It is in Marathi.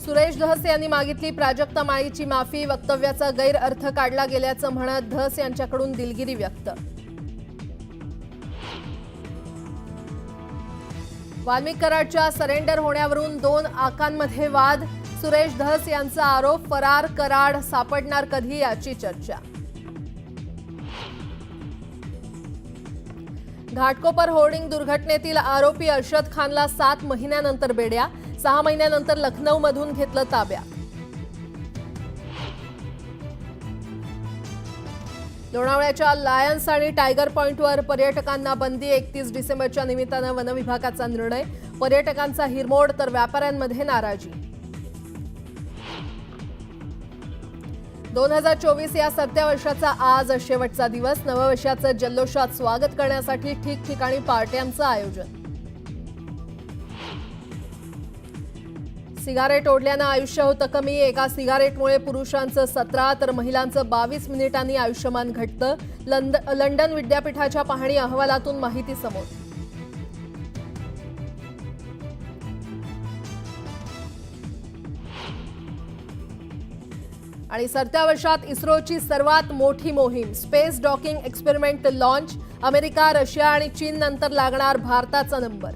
सुरेश धस यांनी मागितली प्राजक्ता माळीची माफी। वक्तव्याचा गैरअर्थ काढला गेल्याचं म्हणत धस यांच्याकडून दिलगिरी व्यक्त। वाल्मिक कराडच्या सरेंडर होण्यावरून 2 आकांमध्ये वाद। सुरेश धस यांचा आरोप, फरार कराड सापडणार कधी याची चर्चा। घाटकोपर होर्डिंग दुर्घटनेतील आरोपी अर्शद खानला 7 महिन्यानंतर बेड्या। 6 महिन्यानंतर लखनौमधून घेतलं ताब्यात। लोणावळ्याच्या लायन्स आणि टायगर पॉइंटवर पर्यटकांना बंदी। 31 डिसेंबरच्या निमित्तानं वनविभागाचा निर्णय। पर्यटकांचा हिरमोड तर व्यापाऱ्यांमध्ये नाराजी। 2024 या सरत्या वर्षाचा आज शेवटचा दिवस। नववर्षाचं जल्लोषात स्वागत करण्यासाठी ठिकठिकाणी पार्ट्यांचं आयोजन। सिगारेट ओढल्यानं आयुष्य होतं कमी। एका सिगारेटमुळे पुरुषांचं 17 तर महिलांचं 22 मिनिटांनी आयुष्यमान घटतं। लंडन विद्यापीठाच्या पाहणी अहवालातून माहिती समोर। आणि सरत्या वर्षात इस्रोची सर्वात मोठी मोहीम। Space docking experiment launch. America, Russia आणि चीन नंतर लागणार भारताचा नंबर।